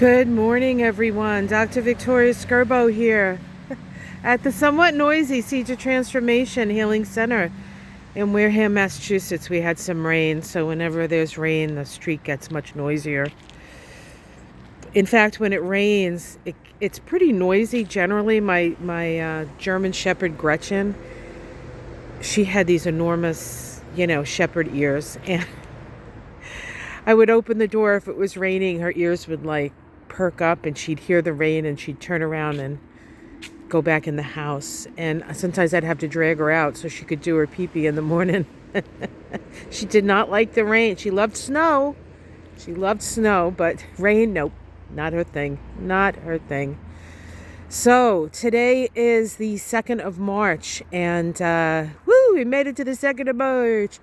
Good morning, everyone. Dr. Victoria Skirbo here at the somewhat noisy Seeds of Transformation Healing Center in Wareham, Massachusetts. We had some rain, so whenever there's rain, the street gets much noisier. In fact, when it rains, it's pretty noisy generally. My German Shepherd Gretchen, she had these enormous, shepherd ears, and I would open the door if it was raining. Her ears would perk up, and she'd hear the rain, and she'd turn around and go back in the house. And sometimes I'd have to drag her out so she could do her pee-pee in the morning. She did not like the rain. She loved snow. But rain, nope, not her thing. Not her thing. So today is the 2nd of March, and we made it to the 2nd of March.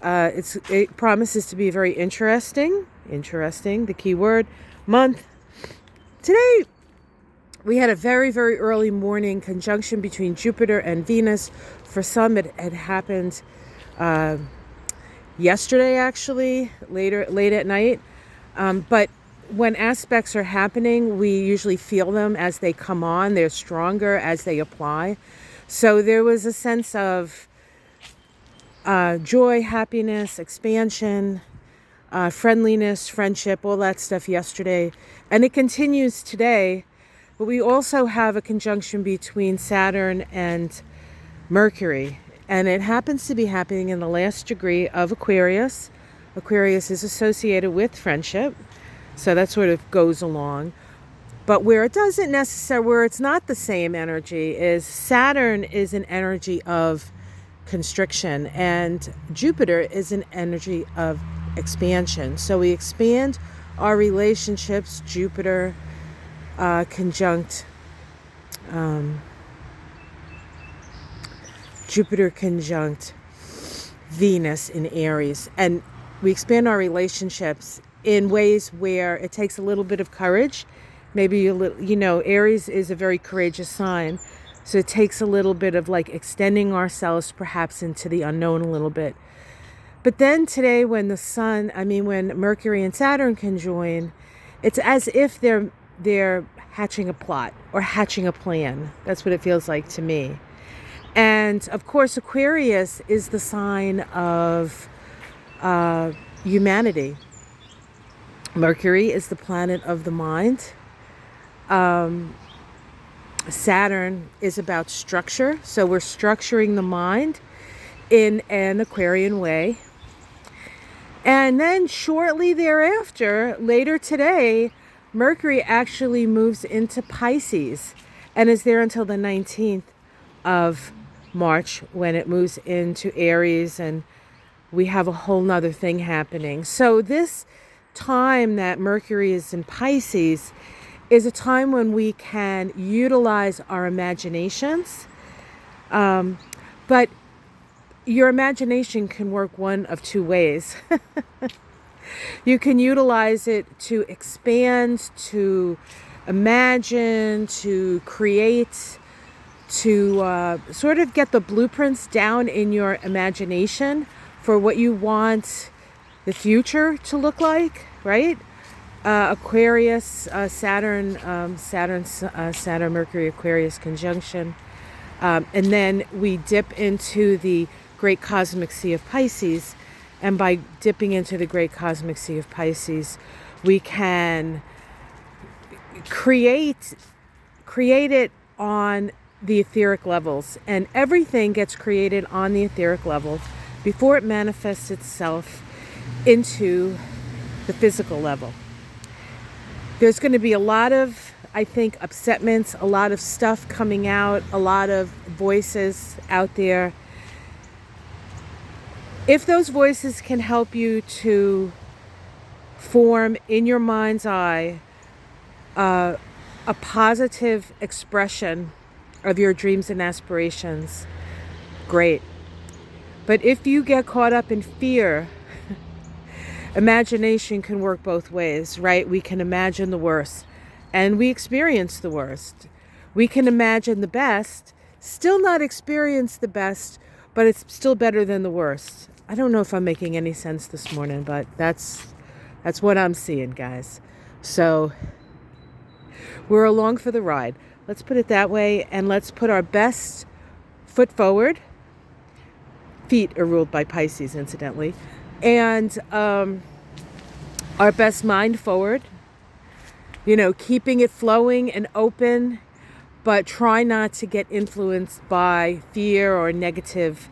It promises to be a very interesting, the key word, month. Today, we had a very, very early morning conjunction between Jupiter and Venus. For some, it had happened yesterday, actually, late at night. But when aspects are happening, we usually feel them as they come on. They're stronger as they apply. So there was a sense of joy, happiness, expansion, friendliness, friendship, all that stuff yesterday. And it continues today. But we also have a conjunction between Saturn and Mercury. And it happens to be happening in the last degree of Aquarius. Aquarius is associated with friendship. So that sort of goes along. But where it doesn't necessarily, where it's not the same energy, is Saturn is an energy of constriction, and Jupiter is an energy of expansion. So we expand our relationships. Jupiter conjunct Venus in Aries, and we expand our relationships in ways where it takes a little bit of courage. Maybe Aries is a very courageous sign. So it takes a little bit of extending ourselves perhaps into the unknown a little bit. But then today when Mercury and Saturn can join, it's as if they're hatching a plot or hatching a plan. That's what it feels like to me. And of course, Aquarius is the sign of humanity. Mercury is the planet of the mind. Saturn is about structure, so we're structuring the mind in an Aquarian way. And then shortly thereafter, later today, Mercury actually moves into Pisces and is there until the 19th of March when it moves into Aries, and we have a whole nother thing happening. So this time that Mercury is in Pisces is a time when we can utilize our imaginations. But your imagination can work one of two ways. You can utilize it to expand, to imagine, to create, to sort of get the blueprints down in your imagination for what you want the future to look like, right? Aquarius, Saturn, Mercury, Aquarius conjunction. And then we dip into the great cosmic sea of Pisces. And by dipping into the great cosmic sea of Pisces, we can create it on the etheric levels. And everything gets created on the etheric level before it manifests itself into the physical level. There's going to be a lot of, I think, upsetments, a lot of stuff coming out, a lot of voices out there. If those voices can help you to form in your mind's eye a positive expression of your dreams and aspirations, great. But if you get caught up in fear, imagination can work both ways, right? We can imagine the worst, and we experience the worst. We can imagine the best, still not experience the best, but it's still better than the worst. I don't know if I'm making any sense this morning, but that's what I'm seeing, guys. So We're along for the ride. Let's put it that way, and let's put our best foot forward. Feet are ruled by Pisces, incidentally. And our best mind forward. You know, keeping it flowing and open, but try not to get influenced by fear or negative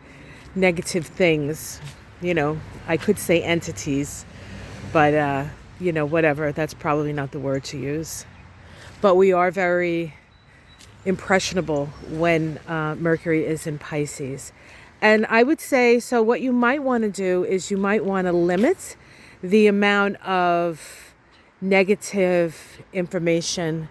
things. You know, I could say entities, but, you know, whatever. That's probably not the word to use. But we are very impressionable when Mercury is in Pisces. And I would say, so what you might want to do is you might want to limit the amount of negative information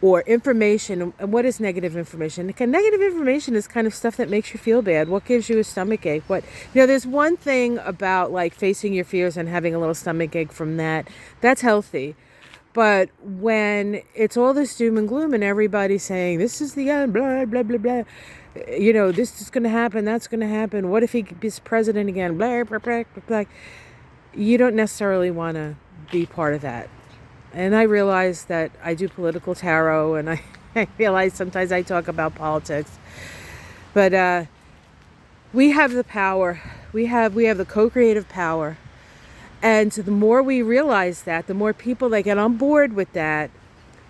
or information. And what is negative information? Negative information is kind of stuff that makes you feel bad. What gives you a stomach ache? What, you know, there's one thing about like facing your fears and having a little stomach ache from that. That's healthy. But when it's all this doom and gloom and everybody saying, this is the end, blah, blah, blah, blah. You know, this is going to happen, that's going to happen. What if he is president again? Blah, blah, blah, blah, blah. You don't necessarily want to be part of that. And I realize that I do political tarot, and I realize sometimes I talk about politics. But we have the power. We have the co-creative power. And the more we realize that, the more people that get on board with that,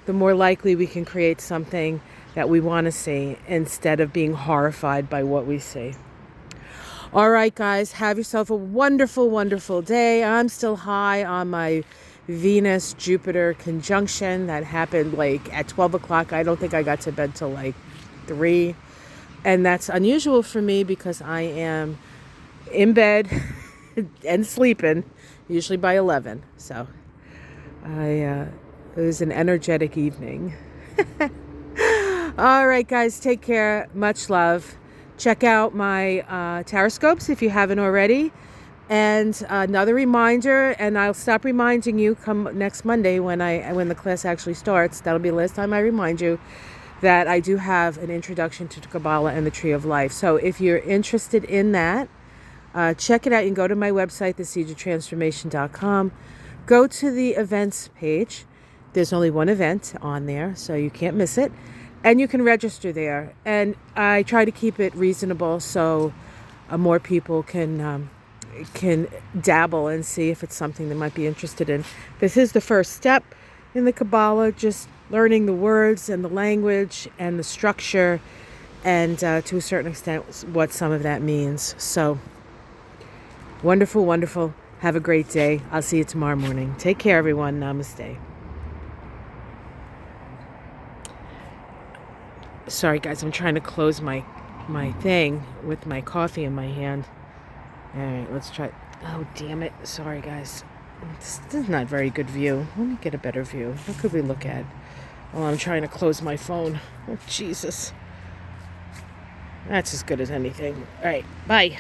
the more likely we can create something that we want to see instead of being horrified by what we see. All right, guys, have yourself a wonderful, wonderful day. I'm still high on my Venus-Jupiter conjunction that happened like at 12 o'clock. I don't think I got to bed till like 3. And that's unusual for me because I am in bed and sleeping usually by 11. So it was an energetic evening. All right, guys, take care. Much love. Check out my taroscopes if you haven't already. And another reminder, and I'll stop reminding you come next Monday when the class actually starts. That'll be the last time I remind you that I do have an introduction to Kabbalah and the Tree of Life. So if you're interested in that, check it out. You can go to my website, theseedoftransformation.com. Go to the events page. There's only one event on there, so you can't miss it. And you can register there. And I try to keep it reasonable so more people can dabble and see if it's something they might be interested in. This is the first step in the Kabbalah, just learning the words and the language and the structure and to a certain extent what some of that means. So wonderful, wonderful. Have a great day. I'll see you tomorrow morning. Take care, everyone. Namaste. Sorry, guys. I'm trying to close my thing with my coffee in my hand. All right, let's try. Oh, damn it. Sorry, guys. This is not a very good view. Let me get a better view. What could we look at? Well, I'm trying to close my phone. Oh, Jesus. That's as good as anything. All right, bye.